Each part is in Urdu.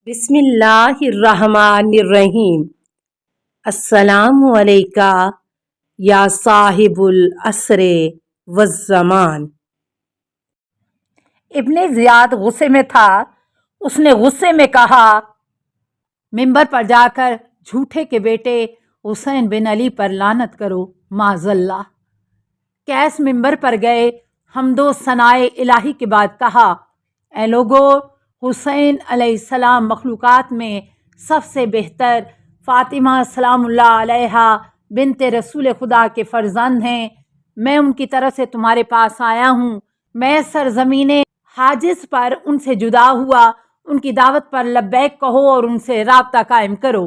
بسم اللہ الرحمن الرحیم۔ السلام علیکہ یا صاحب العصر والزمان۔ ابن زیاد غصے میں تھا۔ اس نے غصے میں کہا، ممبر پر جا کر جھوٹے کے بیٹے حسین بن علی پر لعنت کرو معاذ اللہ۔ کیس ممبر پر گئے، حمد و ثنائے الہی کے بعد کہا، اے لوگو، حسین علیہ السلام مخلوقات میں سب سے بہتر، فاطمہ سلام اللہ علیہا بنت رسول خدا کے فرزند ہیں۔ میں ان کی طرف سے تمہارے پاس آیا ہوں۔ میں سرزمین حاجز پر ان سے جدا ہوا، ان کی دعوت پر لبیک کہو اور ان سے رابطہ قائم کرو۔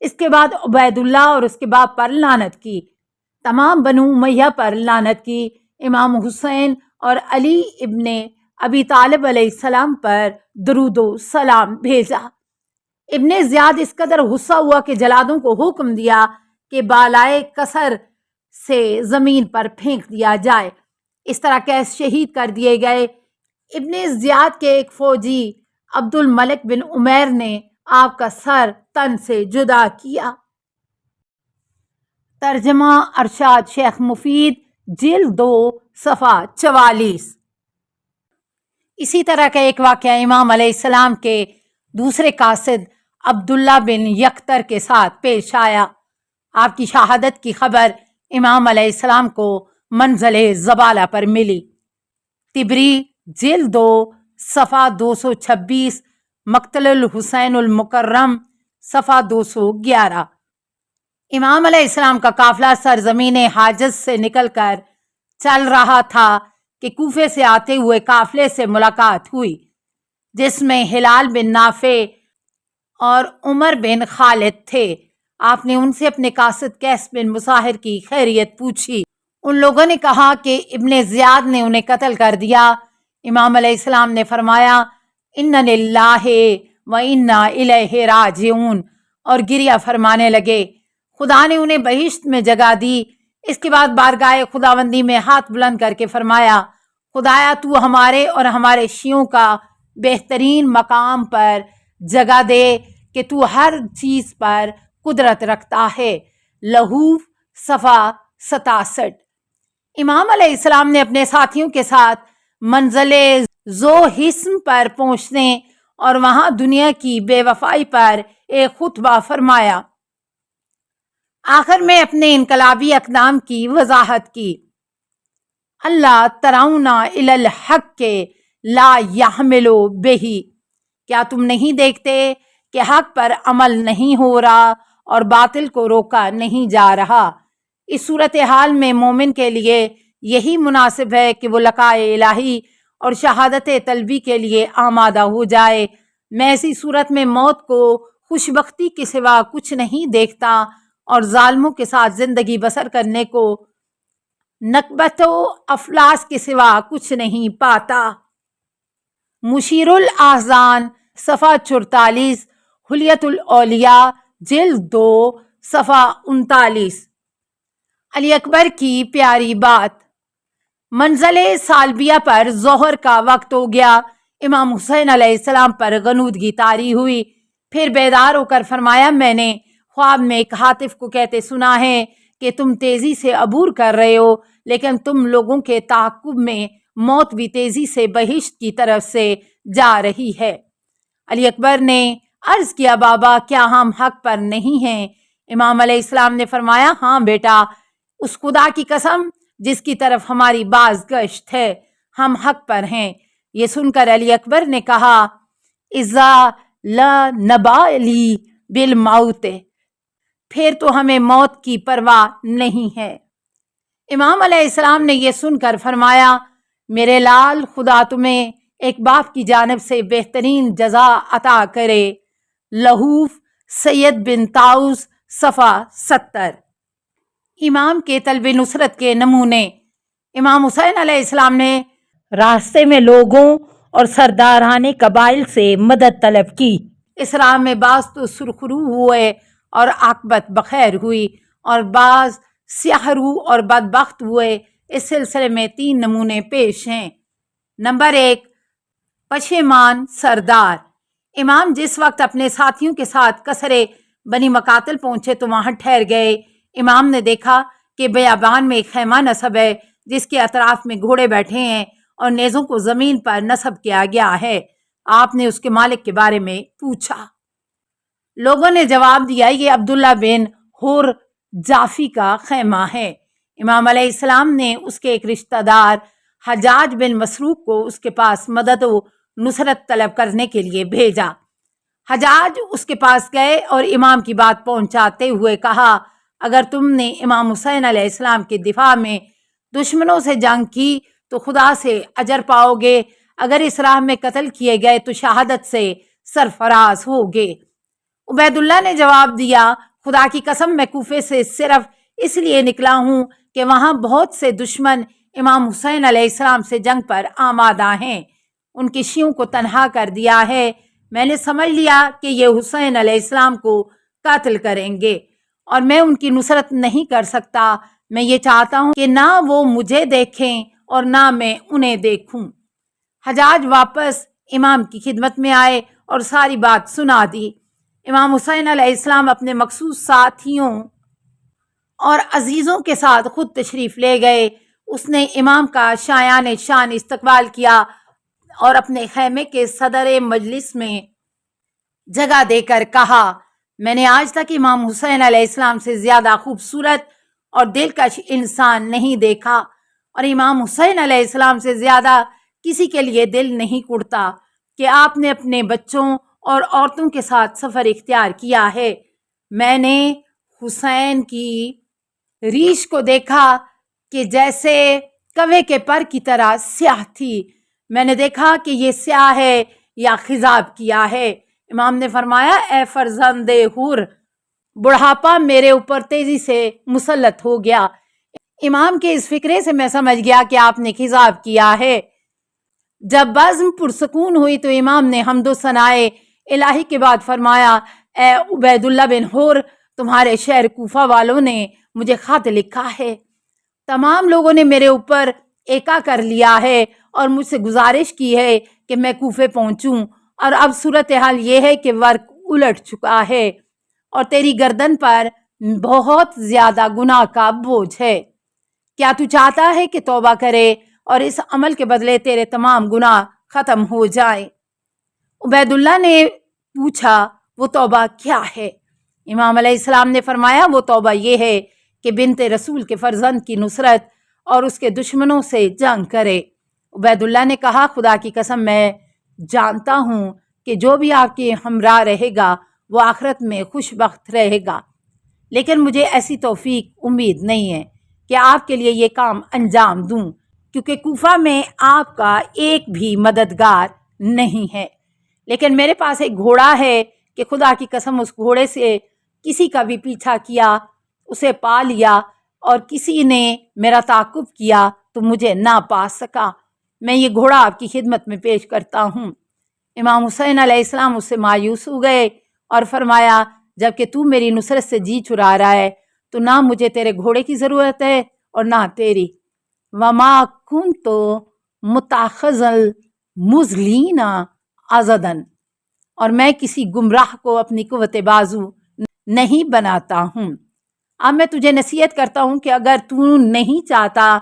اس کے بعد عبید اللہ اور اس کے باپ پر لعنت کی، تمام بنو امیہ پر لعنت کی، امام حسین اور علی ابن ابی طالب علیہ السلام پر درود و سلام بھیجا۔ ابن زیاد اس قدر غصہ ہوا کہ جلادوں کو حکم دیا کہ بالائے قصر سے زمین پر پھینک دیا جائے۔ اس طرح کیس شہید کر دیے گئے۔ ابن زیاد کے ایک فوجی عبد الملک بن عمیر نے آپ کا سر تن سے جدا کیا۔ ترجمہ ارشاد شیخ مفید، جلد 2 صفحہ 44۔ اسی طرح کا ایک واقعہ امام علیہ السلام کے دوسرے قاصد عبداللہ بن یکتر کے ساتھ پیش آیا۔ آپ کی شہادت کی خبر امام علیہ السلام کو منزل زبالہ پر ملی۔ طبری جلد 2 صفحہ 226، مقتل الحسین المکرم صفحہ 211۔ امام علیہ السلام کا قافلہ سرزمین حاجز سے نکل کر چل رہا تھا کہ کوفے سے آتے ہوئے قافلے سے ملاقات ہوئی، جس میں ہلال بن نافع اور عمر بن خالد تھے۔ آپ نے ان سے اپنے قاصد قیس بن مصاہر کی خیریت پوچھی۔ ان لوگوں نے کہا کہ ابن زیاد نے انہیں قتل کر دیا۔ امام علیہ السلام نے فرمایا، اِنَّ لِلَّهِ وَإِنَّا إِلَيْهِ رَاجِعُونَ، اور گریہ فرمانے لگے۔ خدا نے انہیں بہشت میں جگہ دی۔ اس کے بعد بارگاہ خداوندی میں ہاتھ بلند کر کے فرمایا، خدایا تو ہمارے اور ہمارے شیعوں کا بہترین مقام پر جگہ دے کہ تو ہر چیز پر قدرت رکھتا ہے۔ لہوف صفحہ 67۔ امام علیہ السلام نے اپنے ساتھیوں کے ساتھ منزل ذو حسن پر پہنچنے اور وہاں دنیا کی بے وفائی پر ایک خطبہ فرمایا۔ آخر میں اپنے انقلابی اقدام کی وضاحت کی۔ اللہ ترون الی الحق لا یحمل بہ، کیا تم نہیں دیکھتے کہ حق پر عمل نہیں ہو رہا اور باطل کو روکا نہیں جا رہا؟ اس صورتحال میں مومن کے لیے یہی مناسب ہے کہ وہ لقائے الہی اور شہادت طلبی کے لیے آمادہ ہو جائے۔ میں ایسی صورت میں موت کو خوشبختی کے سوا کچھ نہیں دیکھتا اور ظالموں کے ساتھ زندگی بسر کرنے کو نکبت و افلاس کے سوا کچھ نہیں پاتا۔ مشیر الاحزان صفحہ 44، حلیت الاولیاء جلد 2 صفحہ 39۔ علی اکبر کی پیاری بات۔ منزل سالبیہ پر ظہر کا وقت ہو گیا۔ امام حسین علیہ السلام پر غنودگی طاری ہوئی۔ پھر بیدار ہو کر فرمایا، میں نے خواب میں ایک ہاتف کو کہتے سنا ہے کہ تم تیزی سے عبور کر رہے ہو، لیکن تم لوگوں کے تعاقب میں موت بھی تیزی سے بہشت کی طرف سے جا رہی ہے۔ علی اکبر نے عرض کیا، بابا کیا ہم حق پر نہیں ہیں؟ امام علیہ السلام نے فرمایا، ہاں بیٹا، اس خدا کی قسم جس کی طرف ہماری باز گشت ہے، ہم حق پر ہیں۔ یہ سن کر علی اکبر نے کہا، اذا لا نبالی بالموت، پھر تو ہمیں موت کی پرواہ نہیں ہے۔ امام علیہ السلام نے یہ سن کر فرمایا، میرے لال، خدا تمہیں ایک باپ کی جانب سے بہترین جزا عطا کرے۔ لہوف سید بن طاؤس صفحہ 70۔ امام کے طلب نصرت کے نمونے۔ امام حسین علیہ السلام نے راستے میں لوگوں اور سرداران قبائل سے مدد طلب کی۔ اس راہ میں بعض تو سرخ رو ہوئے اور عاقبت بخیر ہوئی، اور بعض سیاہ رو اور بدبخت ہوئے۔ اس سلسلے میں 3 نمونے پیش ہیں۔ نمبر 1، پشیمان سردار۔ امام جس وقت اپنے ساتھیوں کے ساتھ قصرِ بنی مقاتل پہنچے تو وہاں ٹھہر گئے۔ امام نے دیکھا کہ بیابان میں ایک خیمہ نصب ہے جس کے اطراف میں گھوڑے بیٹھے ہیں اور نیزوں کو زمین پر نصب کیا گیا ہے۔ آپ نے اس کے مالک کے بارے میں پوچھا۔ لوگوں نے جواب دیا، یہ عبداللہ بن حر جافی کا خیمہ ہے۔ امام علیہ السلام نے اس کے ایک رشتہ دار حجاج بن مسروق کو اس کے پاس مدد و نصرت طلب کرنے کے لیے بھیجا۔ حجاج اس کے پاس گئے اور امام کی بات پہنچاتے ہوئے کہا، اگر تم نے امام حسین علیہ السلام کے دفاع میں دشمنوں سے جنگ کی تو خدا سے اجر پاؤ گے، اگر اس راہ میں قتل کیے گئے تو شہادت سے سرفراز ہوگے۔ عبید اللہ نے جواب دیا، خدا کی قسم میں کوفے سے صرف اس لیے نکلا ہوں کہ وہاں بہت سے دشمن امام حسین علیہ السلام سے جنگ پر آمادہ ہیں۔ ان کی شیعوں کو تنہا کر دیا ہے۔ میں نے سمجھ لیا کہ یہ حسین علیہ السلام کو قتل کریں گے اور میں ان کی نصرت نہیں کر سکتا۔ میں یہ چاہتا ہوں کہ نہ وہ مجھے دیکھیں اور نہ میں انہیں دیکھوں۔ حجاج واپس امام کی خدمت میں آئے اور ساری بات سنا دی۔ امام حسین علیہ السلام اپنے مخصوص ساتھیوں اور عزیزوں کے ساتھ خود تشریف لے گئے۔ اس نے امام کا شایان شان استقبال کیا اور اپنے خیمے کے صدر مجلس میں جگہ دے کر کہا، میں نے آج تک امام حسین علیہ السلام سے زیادہ خوبصورت اور دلکش انسان نہیں دیکھا، اور امام حسین علیہ السلام سے زیادہ کسی کے لیے دل نہیں کڑتا کہ آپ نے اپنے بچوں اور عورتوں کے ساتھ سفر اختیار کیا ہے۔ میں نے حسین کی ریش کو دیکھا کہ جیسے کوے کے پر کی طرح سیاہ تھی۔ میں نے دیکھا کہ یہ سیاہ ہے یا خضاب کیا ہے۔ امام نے فرمایا، اے فرزند حر، بڑھاپا میرے اوپر تیزی سے مسلط ہو گیا۔ امام کے اس فکرے سے میں سمجھ گیا کہ آپ نے خضاب کیا ہے۔ جب بزم پرسکون ہوئی تو امام نے حمد و ثنائے الہی کے بعد فرمایا، اے عبید اللہ بن حر، تمہارے شہر کوفہ والوں نے مجھے خط لکھا ہے۔ تمام لوگوں نے میرے اوپر ایکا کر لیا ہے اور مجھ سے گزارش کی ہے کہ میں کوفے پہنچوں، اور اب صورتحال یہ ہے کہ ورق الٹ چکا ہے اور تیری گردن پر بہت زیادہ گناہ کا بوجھ ہے۔ کیا تو چاہتا ہے کہ توبہ کرے اور اس عمل کے بدلے تیرے تمام گناہ ختم ہو جائیں؟ عبید اللہ نے پوچھا، وہ توبہ کیا ہے؟ امام علیہ السلام نے فرمایا، وہ توبہ یہ ہے کہ بنت رسول کے فرزند کی نصرت اور اس کے دشمنوں سے جنگ کرے۔ عبید اللہ نے کہا، خدا کی قسم میں جانتا ہوں کہ جو بھی آپ کے ہمراہ رہے گا وہ آخرت میں خوش بخت رہے گا، لیکن مجھے ایسی توفیق امید نہیں ہے کہ آپ کے لیے یہ کام انجام دوں، کیونکہ کوفہ میں آپ کا ایک بھی مددگار نہیں ہے۔ لیکن میرے پاس ایک گھوڑا ہے کہ خدا کی قسم اس گھوڑے سے کسی کا بھی پیچھا کیا، اسے پا لیا، اور کسی نے میرا تعاقب کیا تو مجھے نہ پا سکا۔ میں یہ گھوڑا آپ کی خدمت میں پیش کرتا ہوں۔ امام حسین علیہ السلام اس سے مایوس ہو گئے اور فرمایا، جب کہ تو میری نصرت سے جی چرا رہا ہے تو نہ مجھے تیرے گھوڑے کی ضرورت ہے اور نہ تیری۔ وما کنت متخذ المضلین عضدا، اور میں کسی گمراہ کو اپنی قوت بازو نہیں بناتا ہوں۔ اب میں تجھے نصیحت کرتا ہوں کہ اگر تو نہیں چاہتا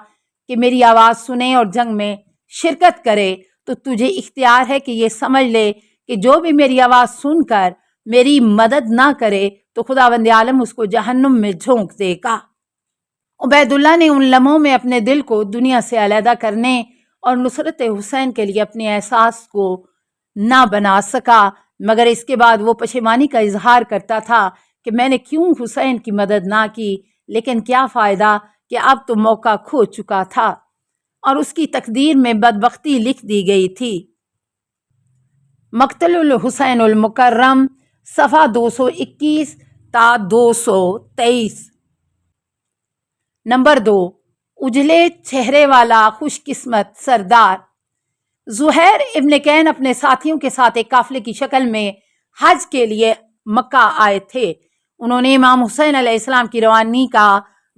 کہ میری آواز سنے اور جنگ میں شرکت کرے تو تجھے اختیار ہے کہ یہ سمجھ لے کہ جو بھی میری آواز سن کر میری مدد نہ کرے تو خداوند عالم اس کو جہنم میں جھونک دے گا۔ عبید اللہ نے ان لمحوں میں اپنے دل کو دنیا سے علیحدہ کرنے اور نصرت حسین کے لیے اپنے احساس کو نہ بنا سکا، مگر اس کے بعد وہ پشیمانی کا اظہار کرتا تھا کہ میں نے کیوں حسین کی مدد نہ کی، لیکن کیا فائدہ کہ اب تو موقع کھو چکا تھا اور اس کی تقدیر میں بدبختی لکھ دی گئی تھی۔ مقتل الحسین المکرم، صفحہ 221 تا 223۔ نمبر 2، اجلے چہرے والا خوش قسمت سردار۔ زہیر ابن کین اپنے ساتھیوں کے ساتھ ایک قافلے کی شکل میں حج کے لیے مکہ آئے تھے۔ انہوں نے امام حسین علیہ السلام کی روانی کا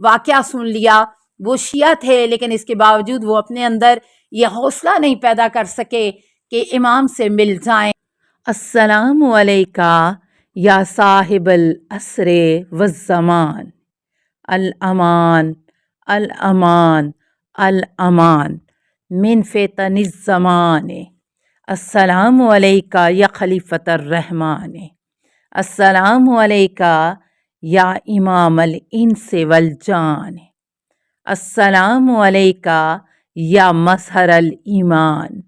واقعہ سن لیا۔ وہ شیعہ تھے، لیکن اس کے باوجود وہ اپنے اندر یہ حوصلہ نہیں پیدا کر سکے کہ امام سے مل جائیں السلام علیکہ یا صاحب العصر والزمان، الامان الامان الامان من فتن الزمان، السلام علیکہ یا خلیفۃ الرحمن، السلام علیکہ یا امام الانس والجان، السلام علیکہ یا مظہر الایمان،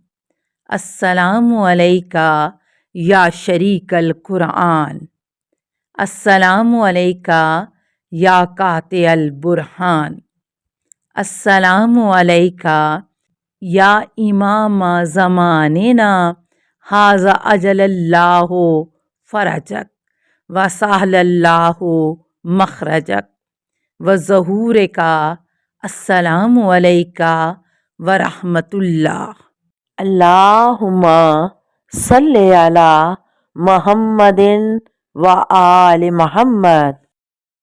السلام علیکہ یا شریک القرآن، السلام علیکہ یا قاطع البرہان، السلام علیکہ یا امام زماننا ھذا اجل اللہ فرجک وسہل اللہ مخرجک وظہورک، السلام علیکہ ورحمۃ اللہ۔ اللہم صلی علی محمد و آل محمد۔